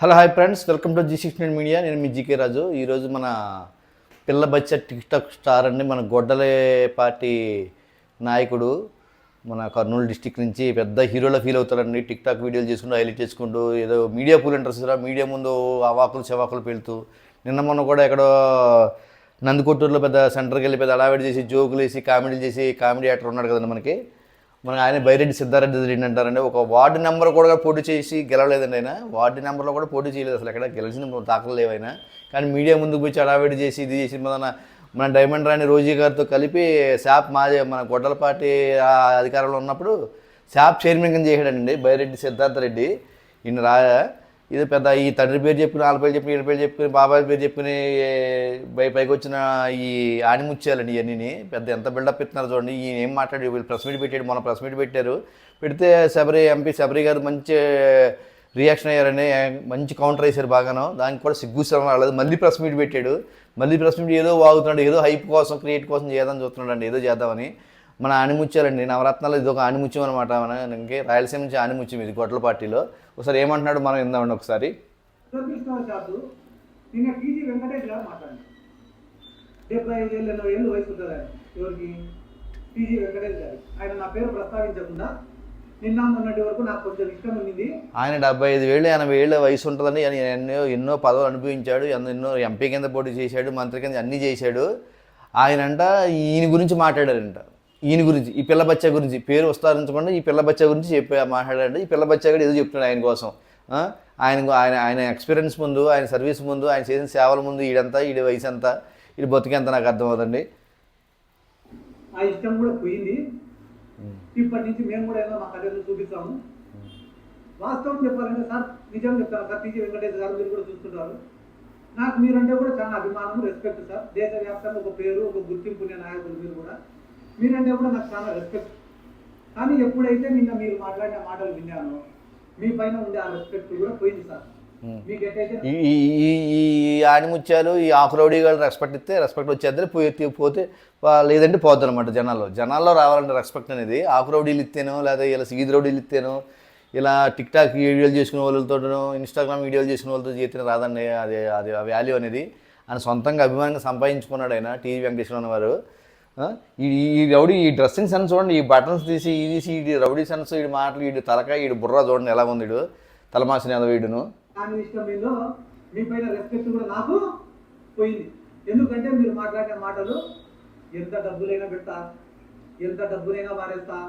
Hello hi friends, welcome to G69 media. నేను మీ GK రాజు. ఈరోజు మన పిల్ల బచ్చ టిక్ టాక్ స్టార్ అండి, మన గొడ్డలే పార్టీ నాయకుడు, మన కర్నూలు డిస్టిక్ నుంచి పెద్ద హీరోలా ఫీల్ అవుతాడండి. టిక్ టాక్ వీడియోలు చేసుకుంటూ హైలైట్ చేసుకుంటూ ఏదో మీడియా పూల్ ఇంట్రెస్ట్ మీడియా ముందు అవాకులు చెవాకులు పెళ్తూ నిన్న మొన్న కూడా ఎక్కడో నందికొట్టూరులో పెద్ద సెంటర్కి వెళ్ళి పెద్ద అడావిడి చేసి జోకులు వేసి కామెడీలు చేసి కామెడీ యాక్టర్ ఉన్నాడు కదండి మన ఆయన బైరెడ్డి సిద్ధారెడ్డి రెడ్డి అంటారండి. ఒక వార్డు నెంబర్ కూడా పోటీ చేసి గెలవలేదండి. ఆయన వార్డు నెంబర్లో కూడా పోటీ చేయలేదు, అసలు ఎక్కడ గెలిచిన దాఖలు లేవైనా. కానీ మీడియా ముందుకు వచ్చి అడావిడి చేసి ఇది చేసి మన డైమండ్ రాణి రోజీ గారితో కలిపి శాప్ మన గొడ్డలపాటి అధికారంలో ఉన్నప్పుడు శాప్ చైర్మన్ కింద చేశాడండి బైరెడ్డి సిద్ధార్థ రెడ్డి. ఈయన ఇది పెద్ద ఈ తండ్రి పేరు చెప్పుకుని వాళ్ళ పేరు చెప్పుకుని వీళ్ళ పేరు చెప్పుకుని బాబాయ్ పేరు చెప్పుకుని పైకి వచ్చిన ఈ ఆనిముచ్చేయాలండి. ఇవన్నీ పెద్ద ఎంత బిల్డప్ ఇస్తున్నారు చూడండి. ఈయన ఏం మాట్లాడి వీళ్ళు ప్రెస్ మీట్ పెట్టాడు, మొన్న ప్రెస్ మీట్ పెట్టారు. పెడితే ఎంపీ శబరి గారు మంచి రియాక్షన్ అయ్యారని మంచి కౌంటర్ వేశారు బాగాను. దానికి కూడా సిగ్గుశ్రమ రాలేదు. మళ్ళీ ప్రెస్ మీట్ పెట్టాడు. మళ్ళీ ప్రెస్ మీట్ ఏదో వాగుతున్నాడు, ఏదో హైప్ కోసం క్రియేట్ కోసం చేద్దామని చూస్తున్నాడు అండి, ఏదో చేద్దామని. మన ఆనిముచ్చారండి, నవరత్నాలు ఇది ఒక ఆనిముత్యం అనమాట. మనకి రాయలసీమ నుంచి ఆనిముత్యం ఇది గొడ్డల పార్టీలో. ఒకసారి ఏమంటున్నాడు మనం విందామండి ఒకసారి. నిన్న టీజీ వెంకటేష్ గారు మాట్లాడండి. 75 ఏళ్ళు వయసు ఉంటుంది ఆయన. ఎవరికి? టీజీ వెంకటేష్ గారు. ఆయన నా పేరు ప్రస్తావించకుండా నిన్న మొన్నటి వరకు నాకు కొంచెం ఇష్టం ఉంది. ఆయన 75 ఏళ్ళు 80 ఏళ్ళ వయసు ఉంటుందని ఎన్నో పదవులు అనుభవించాడు, ఎన్నో ఎంపీ కింద పోటీ చేశాడు, మంత్రి కింద అన్నీ చేశాడు. ఆయనంట ఈయన గురించి మాట్లాడారంట. ఈయన గురించి, ఈ పిల్ల బచ్చా గురించి పేరు విస్తరించకుండా ఈ పిల్ల బచ్చా గురించి మాట్లాడాడు. ఈ పిల్ల బచ్చా కూడా ఏదో చెప్తున్నాడు ఆయన కోసం. ఆయన ఎక్స్పీరియన్స్ ముందు, ఆయన సర్వీస్ ముందు, ఆయన చేసిన సేవల ముందు ఈడి వయసు అంతా, ఈడి బతుకెంత నాకు అర్థమవుతుంది. ఆ ఇష్టం కూడా పోయింది. ఇప్పటి నుంచి మేము కూడా ఏదో మా కథలు చూపిస్తాము. వాస్తవం చెప్పాలంటే సార్, నిజం చెప్తాను సార్, టీజీ వెంకటేష్ గారు మీరు కూడా చూస్తుంటారు. నాకు మీరంటే కూడా చాలా అభిమానం, రెస్పెక్ట్ సార్. దేశవ్యాప్తంగా ఒక పేరు, ఒక గుర్తింపు ఉన్న నాయకులు మీరు కూడా. మీరంటే కూడా నాకు చాలా రెస్పెక్ట్. కానీ ఎప్పుడైతే నిన్న మీరు మాట్లాడిన మాటలు విన్నానో మీ పైన ఉండే ఆ రెస్పెక్ట్ కూడా పోయింది సార్. మీకు ఎట్టయితే ఈ ఆనిముత్యాలు ఈ ఆకురౌడీ గారు రెస్పెక్ట్ ఇస్తే రెస్పెక్ట్ వచ్చేద్దరు, పోతే లేదంటే పోద్దు అనమాట. జనాల్లో రావాలంటే రెస్పెక్ట్ అనేది ఆకురౌడీలు ఇస్తేనో, లేదా ఇలా సీది రౌడీలు ఇస్తేనో, ఇలా టిక్ టాక్ వీడియోలు చేసుకునే వాళ్ళతోనో, ఇన్స్టాగ్రామ్ వీడియోలు చేసుకునే వాళ్ళతో చేతిన రాదండి. అది వాల్యూ అనేది ఆయన సొంతంగా అభిమానంగా సంపాదించుకున్నాడు ఆయన టీవీ వెంకటేశ్వర వారు. ఈ రౌడీ, ఈ డ్రెస్సింగ్ సెన్స్ చూడండి, ఈ బటన్స్ తీసి ఈ రౌడీ సెన్స్, ఈ మాటలు, ఈ తలకాయ, ఈ బుర్ర చూడండి ఎలా ఉంది, తలమాసిన వీడును. మీ పైన రెస్పెక్ట్ కూడా నాకు పోయింది. ఎందుకంటే మీరు మాట్లాడిన మాటలు ఎంత డబ్బులైనా పెడతా, ఎంత డబ్బులైనా మారేస్తా,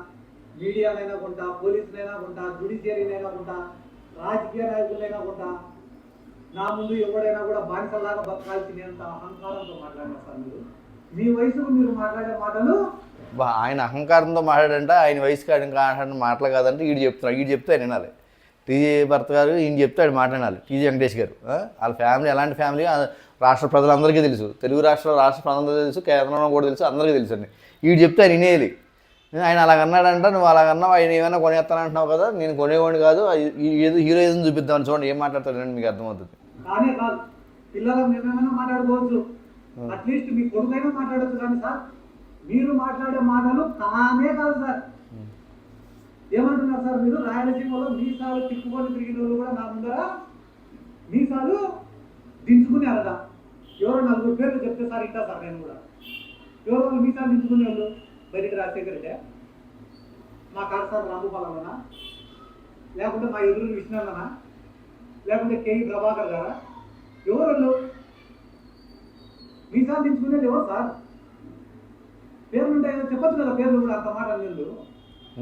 మీడియానైనా కొంటా, పోలీసులైనా కొంటా, జుడిషియరీనైనా కొంటా, రాజకీయ నాయకులైనా కొంటా, నా ముందు ఎవడైనా కూడా బానిసలాగా బతకాల్సినంత అహంకారంతో మాట్లాడినా సార్ మీరు. మీ వయసుకు మీరు మాట్లాడే మాటలు, ఆయన అహంకారంతో మాట్లాడంటే ఆయన వయసుకి ఆయన మాటలు కాదంటే ఈడు చెప్తే ఆయన వినాలి. టీజీ భర్త గారు ఈయన చెప్తే ఆయన మాట్లాడాలి. టీజీ వెంకటేష్ గారు వాళ్ళ ఫ్యామిలీ ఎలాంటి ఫ్యామిలీ రాష్ట్ర ప్రజలందరికీ తెలుసు, తెలుగు రాష్ట్ర ప్రజలందరికీ తెలుసు, కేంద్రంలో కూడా తెలుసు, అందరికీ తెలుసు అండి. ఈడు చెప్తే ఆయన వినేయాలి. ఆయన అలాగన్నాడంట, నువ్వు అలాగన్నావు, ఆయన ఏమైనా కొనేస్తానంటున్నావు కదా, నేను కొనేవాడిని కాదు, ఏదో హీరోయిజం చూపిద్దామని చూడండి ఏం మాట్లాడతాడండి, మీకు అర్థమవుతుంది. కానే కాదు పిల్లల మేమేమైనా మాట్లాడుకోవచ్చు, అట్లీస్ట్ మీ కొడుకైనా మాట్లాడచ్చు. కానీ సార్ మీరు మాట్లాడే మాటలు కానే కాదు సార్. ఏమంటున్నారు సార్ మీరు? రాయలసీమలో మీసాలు తిప్పుకొని తిరిగిన వాళ్ళు కూడా నా ముందర మీసాలు దించుకునే అలా ఎవరో 4 పేర్లు చెప్తే సార్ ఇంకా సార్ నేను కూడా ఎవరో వాళ్ళు మీసాలు దించుకునే వాళ్ళు బయటికి రాజశేఖర్ రెడ్డి, మా కాడసారి రాంగోపాలన్నా, లేకుంటే మా ఎదురు విష్ణున్నా, లేకుంటే కేఈ ప్రభాకర్ గారా, ఎవరు వాళ్ళు మీసాలు దించుకునేది ఎవరు సార్? పేర్లు ఉంటాయో చెప్పచ్చు కదా, పేర్లు కూడా అంత మాట లేదు.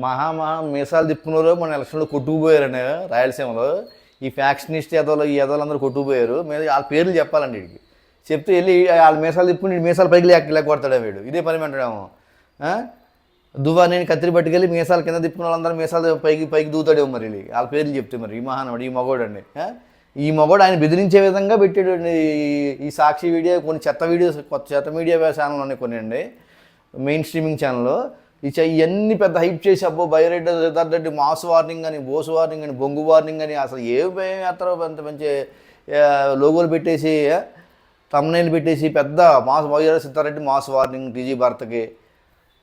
మహా మీసాలు తిప్పుకున్నారు మన ఎలక్షన్లో కొట్టుకుపోయారని రాయలసీమలో. ఈ ఫ్యాక్షనిస్ట్ ఈ ఎదవలందరూ కొట్టుకుపోయారు. మీరు వాళ్ళ పేర్లు చెప్పాలండి వీడికి. చెప్తే వెళ్ళి వాళ్ళ మీసాలు తిప్పుకుని మీసాలు పైకి లేకపోతాడా వీడు, ఇదే పని అంటాడేమో. దువ్వానేని కత్తిరి పట్టుకెళ్ళి మీసాలు కింద తిప్పుకున్న వాళ్ళందరూ మీసాలు పైకి దూతాడేమో. మరి వాళ్ళ పేర్లు చెప్తే మరి ఈ మహానవుడు, ఈ మగోడు అండి, ఈ మగోడు ఆయన బెదిరించే విధంగా పెట్టాడు. ఈ సాక్షి వీడియో, కొన్ని చెత్త వీడియోస్, చెత్త మీడియా ఛానల్ ఉన్నాయి కొన్ని అండి, మెయిన్ స్ట్రీమింగ్ ఛానల్లో. ఇవన్నీ పెద్ద హైప్ చేసి అబ్బో బైరెడ్డి సిద్ధార్థ రెడ్డి మాస్ వార్నింగ్ అని, బోస్ వార్నింగ్ అని, బొంగు వార్నింగ్ అని, అసలు ఏమి వేస్తారో అంత మంచి లోగోలు పెట్టేసి, తమ్నైల్ పెట్టేసి పెద్ద mass Byreddy Siddhareddy mass warning TG భర్తకి,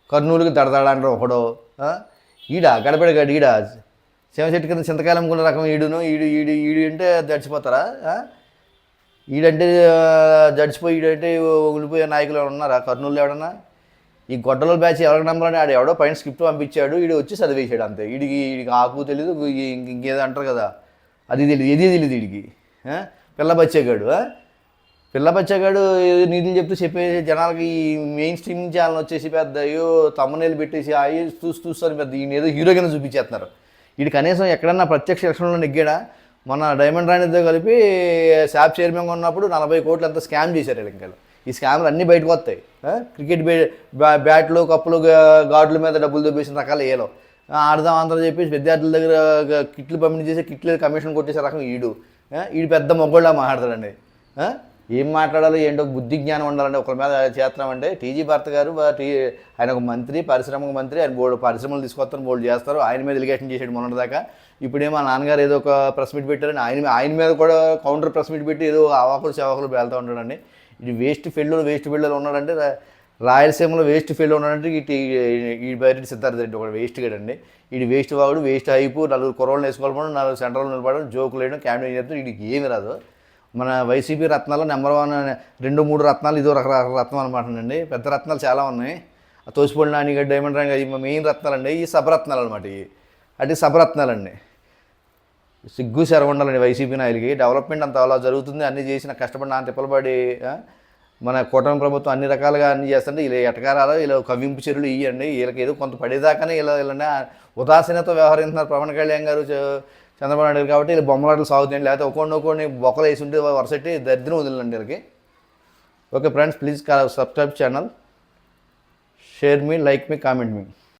కర్నూలుకి దడదడ అంటారు ఒకడో, గడపడ ఈడ చెట్టు కింద చింతకాయలు అమ్ముకున్న రకం ఈడు అంటే జడిచిపోతారా? ఈడంటే జడిచిపోయి ఈడంటే ఉగిలిపోయే నాయకులు ఎవరు ఉన్నారా కర్నూలులో? ఎవడన్నా ఈ గొడ్డల బ్యాచ్ ఎవరికి నమ్మరని ఆడు ఎవడో పైన స్క్రిప్ట్ పంపించాడు, ఈడు వచ్చి చదివేసాడు అంతే. వీడికి ఆకు తెలీదు, ఇంకేదో అంటారు కదా, అది తెలియదు, ఏది తెలియదు వీడికి. పిల్ల బచ్చాగాడు నీతులు చెప్పేసి జనాలకి ఈ మెయిన్ స్ట్రీమింగ్ ఛానల్ వచ్చేసి పెద్ద అయ్యో తమ్మునేలు పెట్టేసి అయ్యి చూస్తాను పెద్ద ఈయన ఏదో హీరో కింద చూపించేస్తున్నారు. వీడు కనీసం ఎక్కడన్నా ప్రత్యక్ష ఎలక్షన్లో నెగ్గాడా? మన డైమండ్ రాణితో కలిపి శాప్ చైర్మన్గా ఉన్నప్పుడు 40 కోట్లు అంతా స్కామ్ చేశారు వీళ్ళు. ఇంకా ఈ స్కామ్లు అన్నీ బయటకు వస్తాయి. క్రికెట్ బ్యాట్లు కప్పులు గార్డుల మీద డబ్బులు దొబ్బేసిన రకాలు ఏలో ఆడదాం అందరూ చెప్పేసి విద్యార్థుల దగ్గర కిట్లు పంపిణీ చేసి కిట్లు కమిషన్ కొట్టేసే రకం ఈడు పెద్ద మొగ్గోళ్ళ మాట్లాడతాడండి. ఏం మాట్లాడాలో ఏంటో బుద్ధి జ్ఞానం ఉండాలంటే ఒకరి మీద చేస్తున్నామంటే టీజీ భరత్ గారు ఆయన ఒక మంత్రి, పరిశ్రమకు మంత్రి, ఆయన బోర్డు పరిశ్రమలు తీసుకొస్తారు, బోర్డు చేస్తారు. ఆయన మీద ఎలిగేషన్ చేసాడు మొన్నటిదాకా. ఇప్పుడేమో మా నాన్నగారు ఏదో ఒక ప్రెస్ మీట్ పెట్టారని ఆయన మీద కూడా కౌంటర్ ప్రెస్ మీట్ పెట్టి ఏదో అవాకులు చెవాకులు వెళ్తూ ఉంటాడండి. ఇది వేస్ట్ ఫీల్డ్లో ఉన్నాడంటే రాయలసీమలో వేస్ట్ ఫీల్డ్లో ఉన్నాడంటే ఈ బయట సిద్ధార్థ రెడ్డి ఒక వేస్ట్ గడండి. వీడి వేస్ట్ వాడు, వేస్ట్ హైపు, 4 కుర్రోళ్ళు వేసుకోవడం, 4 సెంటర్లు నిలబడడం, జోకులు వేయడం, క్యామెరా చేస్తాం. వీడికి ఏమి రాదు. మన వైసీపీ రత్నాల్లో నెంబర్ 1, 2, 3 రత్నాలు ఇదో రకరకాల రత్నం అనమాట అండి. పెద్ద రత్నాలు చాలా ఉన్నాయి. తోసిపొడి నానిగడ్డ, డైమండ్ రాణి ఇవి మెయిన్ రత్నాలండి. ఈ సభరత్నాలు అనమాట. ఇవి సభరత్నాలండి. సిగ్గు శరవండాలండి వైసీపీ నాయకులకి. డెవలప్మెంట్ అంత అలా జరుగుతుంది, అన్నీ చేసిన కష్టపడి నా తిప్పలబడి మన కూటమి ప్రభుత్వం అన్ని రకాలుగా అన్నీ చేస్తుంటే ఇలా ఎటకారాలు, ఇలా కవ్వింపు చర్యలు ఇవ్వండి. వీళ్ళకి ఏదో కొంత పడేదాకానే ఇలా ఉదాసీనతో వ్యవహరిస్తున్నారు పవన్ కళ్యాణ్ గారు, చంద్రబాబు నాయుడు గారు. కాబట్టి ఇలా బొమ్మలాటలు సాగుతాయండి. లేకపోతే ఒక్కొక్కడిని బొక్కలు వేసి ఉంటే వరుసట్టి దరిద్రం వదిలండి వీళ్ళకి. Okay friends, please subscribe channel, share me, like me, comment me.